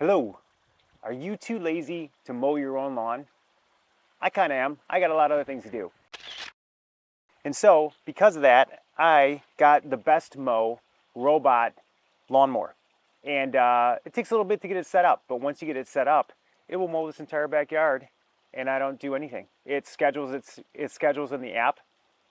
Hello, are you too lazy to mow your own lawn? I kind of am. I got a lot of other things to do. And so, because of that, I got the BestMow Robot Lawn Mower. And it takes a little bit to get it set up, but once you get it set up, it will mow this entire backyard and I don't do anything. It schedules in the app.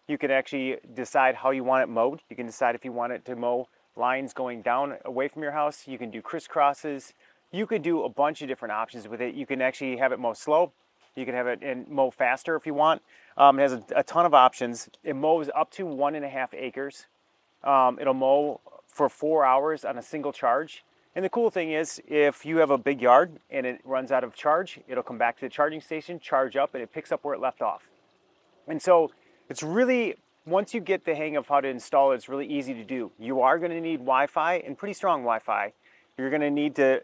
You can actually decide how you want it mowed. You can decide if you want it to mow lines going down away from your house. You can do crisscrosses. You could do a bunch of different options with it. You can actually have it mow slow. You can have it mow faster if you want. It has a ton of options. It mows up to 1.5 acres. It'll mow for 4 hours on a single charge. And the cool thing is, if you have a big yard and it runs out of charge, it'll come back to the charging station, charge up, and it picks up where it left off. And so it's really, once you get the hang of how to install it, it's really easy to do. You are going to need Wi-Fi and pretty strong Wi-Fi. You're going to need to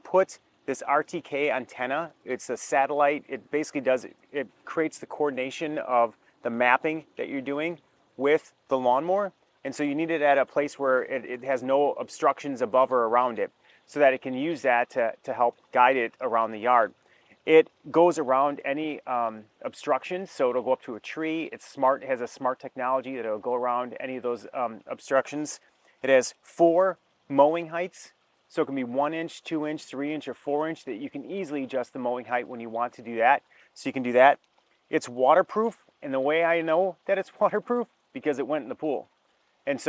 put this RTK antenna. It's a satellite. It basically it creates the coordination of the mapping that you're doing with the lawnmower. And so you need it at a place where it has no obstructions above or around it, so that it can use that to help guide it around the yard. It goes around any obstructions, so it'll go up to a tree. It's smart. It has a smart technology that it'll go around any of those obstructions. It has 4 mowing heights, so it can be 1 inch, 2 inch, 3 inch, or 4 inch, that you can easily adjust the mowing height when you want to do that. So you can do that. It's waterproof, and the way I know that it's waterproof, because it went in the pool. And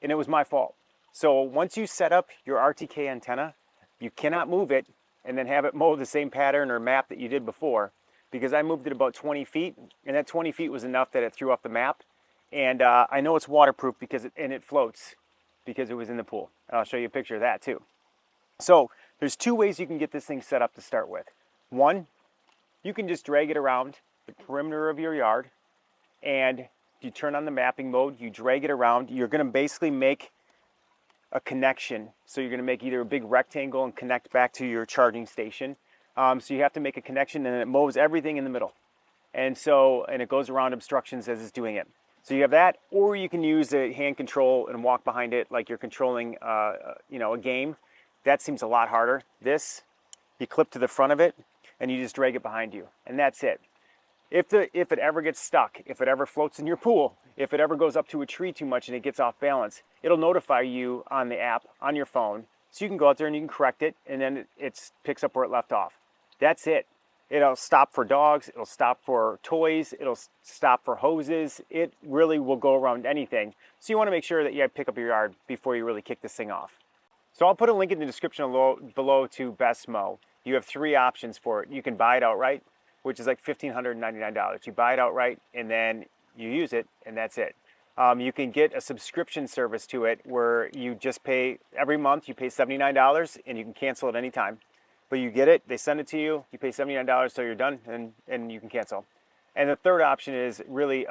it was my fault. So once you set up your RTK antenna, you cannot move it and then have it mow the same pattern or map that you did before, because I moved it about 20 feet, and that 20 feet was enough that it threw off the map. And I know it's waterproof because it floats because it was in the pool. And I'll show you a picture of that too. So there's 2 ways you can get this thing set up to start with. One, you can just drag it around the perimeter of your yard, and you turn on the mapping mode, you drag it around. You're going to basically make a connection. So you're going to make either a big rectangle and connect back to your charging station. So you have to make a connection, and it mows everything in the middle. And it goes around obstructions as it's doing it. So you have that, or you can use a hand control and walk behind it like you're controlling a game. That seems a lot harder. This, you clip to the front of it and you just drag it behind you, and that's it. If it ever gets stuck, if it ever floats in your pool, if it ever goes up to a tree too much and it gets off balance, it'll notify you on the app, on your phone, so you can go out there and you can correct it, and then it picks up where it left off. That's it. It'll stop for dogs, it'll stop for toys, it'll stop for hoses. It really will go around anything. So you want to make sure that you pick up your yard before you really kick this thing off. So I'll put a link in the description below to BestMow. You have 3 options for it. You can buy it outright, which is like $1,599. You buy it outright and then you use it, and that's it. You can get a subscription service to it where you just pay every month. You pay $79 and you can cancel at any time. But you get it, they send it to you, you pay $79 till you're done, and you can cancel. And the third option is really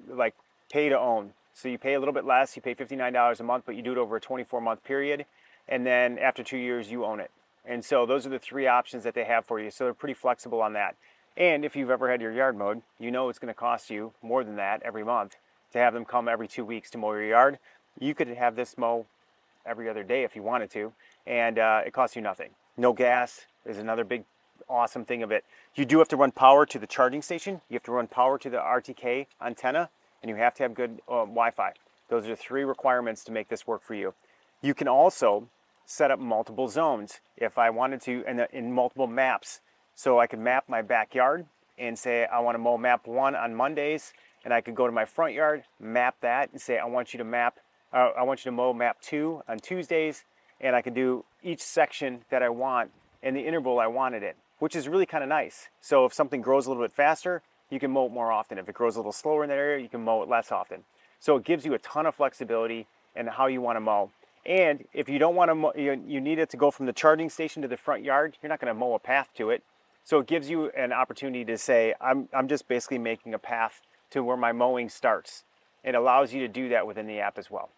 like pay to own. So you pay a little bit less, you pay $59 a month, but you do it over a 24-month period, and then after 2 years you own it. And so those are the 3 options that they have for you. So they're pretty flexible on that. And if you've ever had your yard mowed, you know it's going to cost you more than that every month to have them come every 2 weeks to mow your yard. You could have this mow every other day if you wanted to, and it costs you nothing. No gas is another big awesome thing of it. You do have to run power to the charging station, you have to run power to the RTK antenna, and you have to have good Wi-Fi. Those are the 3 requirements to make this work for you. You can also set up multiple zones if I wanted to, in multiple maps. So I could map my backyard and say I want to mow map 1 on Mondays, and I could go to my front yard, map that, and say I want you to mow map 2 on Tuesdays, and I could do each section that I want in the interval I wanted it, which is really kind of nice. So if something grows a little bit faster, you can mow it more often. If it grows a little slower in that area, you can mow it less often. So it gives you a ton of flexibility in how you want to mow. And if you don't want to mow, you need it to go from the charging station to the front yard, you're not going to mow a path to it. So it gives you an opportunity to say, I'm just basically making a path to where my mowing starts. It allows you to do that within the app as well.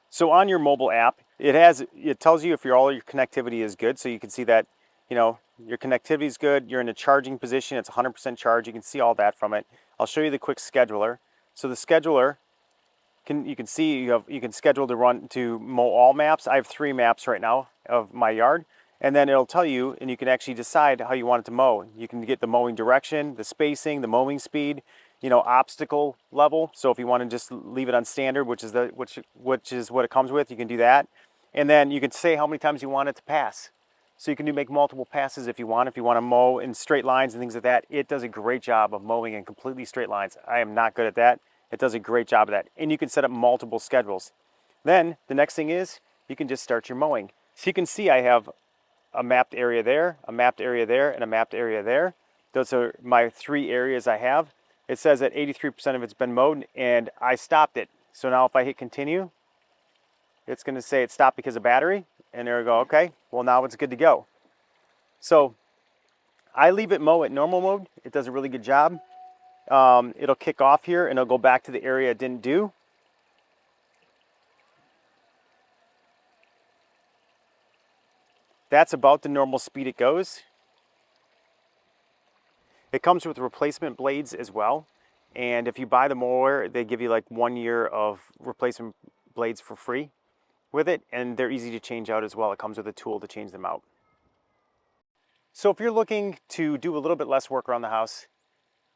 So on your mobile app, it tells you if all your connectivity is good. So you can see that, your connectivity is good. You're in a charging position. It's 100% charge. You can see all that from it. I'll show you the quick scheduler. So the scheduler, you can see you can schedule to mow all maps. I have 3 maps right now of my yard, and then it'll tell you, and you can actually decide how you want it to mow. You can get the mowing direction, the spacing, the mowing speed, you know, obstacle level. So if you want to just leave it on standard, which is what it comes with, you can do that. And then you can say how many times you want it to pass. So you can make multiple passes if you want. If you want to mow in straight lines and things like that, it does a great job of mowing in completely straight lines. I am not good at that. It does a great job of that. And you can set up multiple schedules. Then the next thing is you can just start your mowing. So you can see I have a mapped area there, a mapped area there, and a mapped area there. Those are my 3 areas I have. It says that 83% of it's been mowed, and I stopped it. So now if I hit continue, it's going to say it stopped because of battery. And there we go, okay, well now it's good to go. So I leave it mow at normal mode. It does a really good job. It'll kick off here and it'll go back to the area it didn't do. That's about the normal speed it goes. It comes with replacement blades as well. And if you buy the mower, they give you like 1 year of replacement blades for free with it, and they're easy to change out as well. It comes with a tool to change them out. So if you're looking to do a little bit less work around the house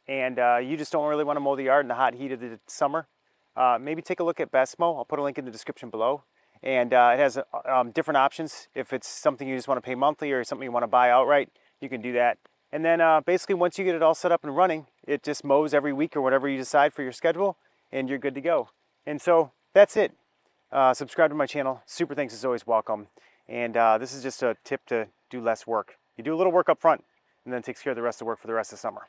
and you just don't really want to mow the yard in the hot heat of the summer, maybe take a look at BestMow. I'll put a link in the description below. And it has different options. If it's something you just want to pay monthly or something you want to buy outright, you can do that. And then basically once you get it all set up and running, it just mows every week or whatever you decide for your schedule, and you're good to go. And so that's it. Subscribe to my channel. Super thanks is always welcome. And this is just a tip to do less work. You do a little work up front, and then it takes care of the rest of the work for the rest of the summer.